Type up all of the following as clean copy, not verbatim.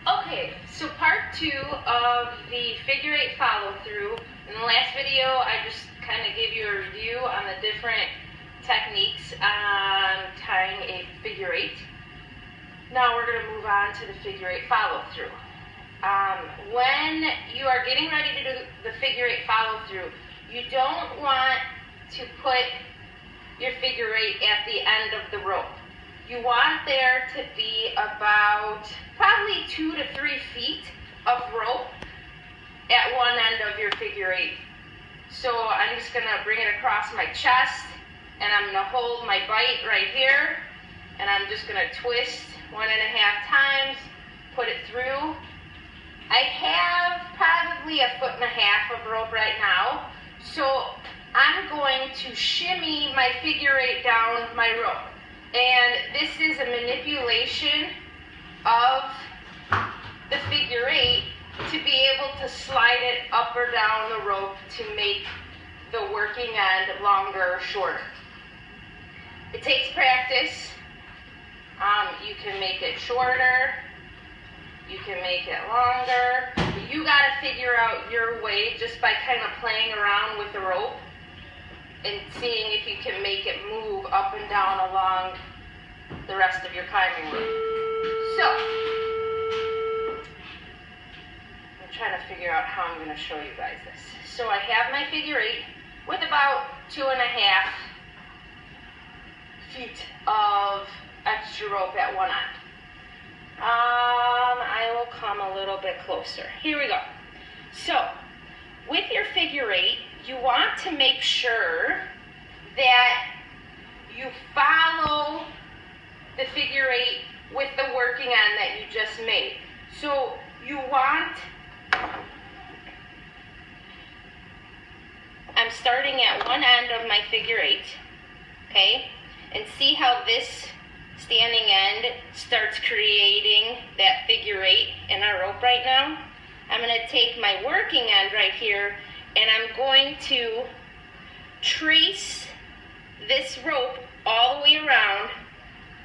Okay, so part 2 of the figure 8 follow through. In the last video, I just kind of gave you a review on the different techniques on tying a figure 8. Now we're going to move on to the figure 8 follow through. When you are getting ready to do the figure 8 follow through, you don't want to put your figure 8 at the end of the rope. You want there to be about probably 2 to 3 feet of rope at one end of your figure 8. So I'm just going to bring it across my chest, and I'm going to hold my bite right here, and I'm just going to twist 1.5 times, put it through. I have probably 1.5 feet of rope right now, so I'm going to shimmy my figure 8 down my rope. And this is a manipulation of the figure 8 to be able to slide it up or down the rope to make the working end longer or shorter. It takes practice. You can make it shorter, you can make it longer, but you got to figure out your way just by kind of playing around with the rope and seeing if you can make it move up and down along the rest of your climbing rope. So, I'm trying to figure out how I'm going to show you guys this. So I have my figure 8 with about 2.5 feet of extra rope at one end. I will come a little bit closer. Here we go. So, with your figure 8, you want to make sure that you follow the figure 8 with the working end that you just made. So you want, I'm starting at one end of my figure 8, okay? And see how this standing end starts creating that figure 8 in our rope right now? I'm going to take my working end right here, and I'm going to trace this rope all the way around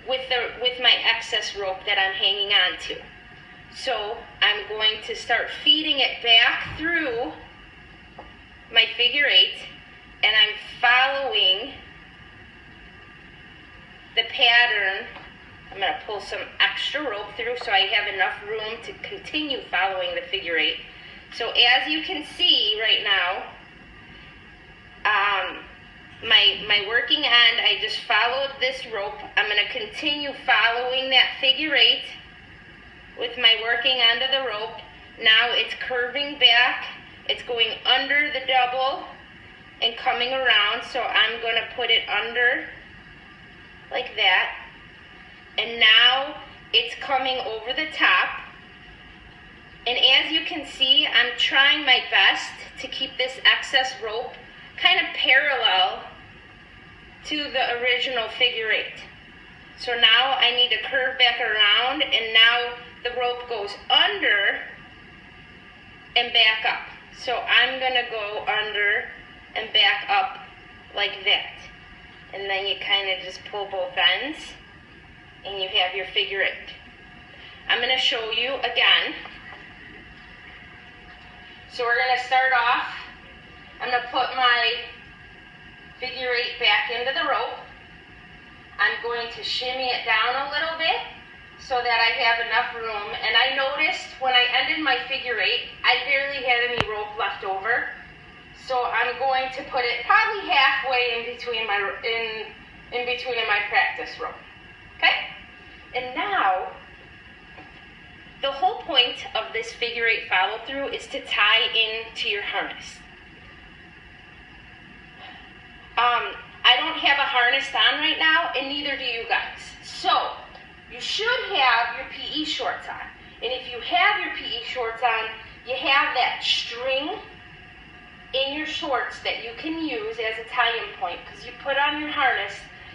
with my excess rope that I'm hanging on to. So I'm going to start feeding it back through my figure 8, and I'm following the pattern. I'm going to pull some extra rope through so I have enough room to continue following the figure 8. So as you can see right now, my working end, I just followed this rope. I'm going to continue following that figure 8 with my working end of the rope. Now it's curving back. It's going under the double and coming around. So I'm going to put it under like that. And now it's coming over the top. And as you can see, I'm trying my best to keep this excess rope kind of parallel to the original figure 8. So now I need to curve back around, and now the rope goes under and back up. So I'm going to go under and back up like that. And then you kind of just pull both ends, and you have your figure 8. I'm going to show you again. So we're going to start off. I'm going to put my figure 8 back into the rope. I'm going to shimmy it down a little bit so that I have enough room. And I noticed when I ended my figure 8, I barely had any rope left over. So I'm going to put it probably halfway in between my practice rope. Okay? And now, the whole point of this figure 8 follow through is to tie into your harness. I don't have a harness on right now, and neither do you guys. So, you should have your PE shorts on. And if you have your PE shorts on, you have that string in your shorts that you can use as a tie-in point, because you put on your harness,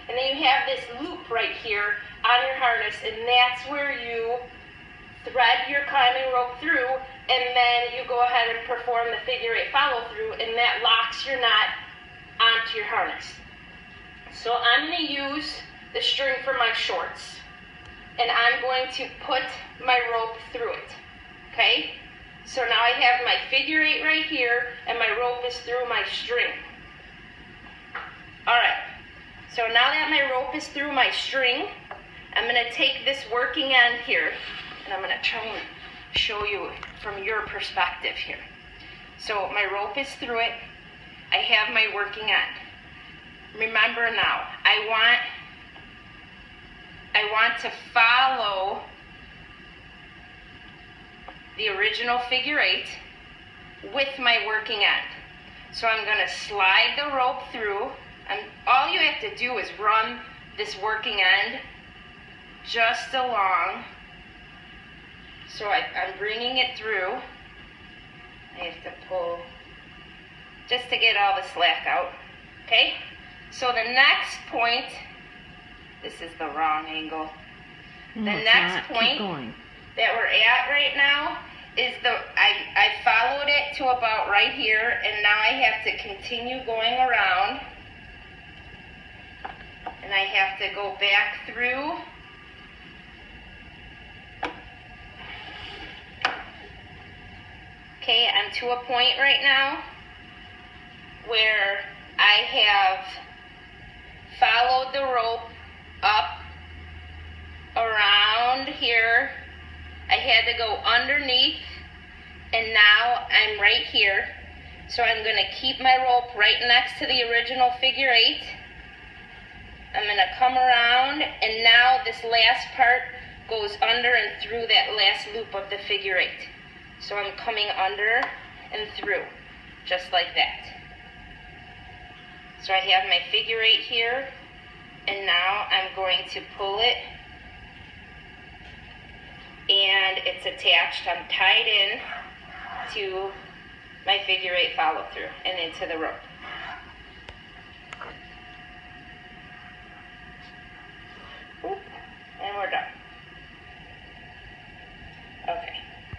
and then you have this loop right here on your harness, and that's where you thread your climbing rope through, and then you go ahead and perform the figure 8 follow through, and that locks your knot onto your harness. So I'm going to use the string for my shorts. and I'm going to put my rope through it, okay? So now I have my figure 8 right here, and my rope is through my string. All right, so now that my rope is through my string, I'm gonna take this working end here, and I'm gonna try and show you from your perspective here. So my rope is through it, I have my working end. Remember now, I want to follow the original figure 8 with my working end. So I'm going to slide the rope through, and all you have to do is run this working end just along. So I'm bringing it through. I have to pull just to get all the slack out, okay? So the next point, this is the wrong angle. The next point that we're at right now is I followed it to about right here, and now I have to continue going around, and I have to go back through. Okay, I'm to a point right now where I have followed the rope up around here. I had to go underneath, and now I'm right here. So I'm going to keep my rope right next to the original figure 8. I'm going to come around, and now this last part goes under and through that last loop of the figure 8. So I'm coming under and through, just like that. So I have my figure 8 here, and now I'm going to pull it, and it's attached. I'm tied in to my figure 8 follow through and into the rope.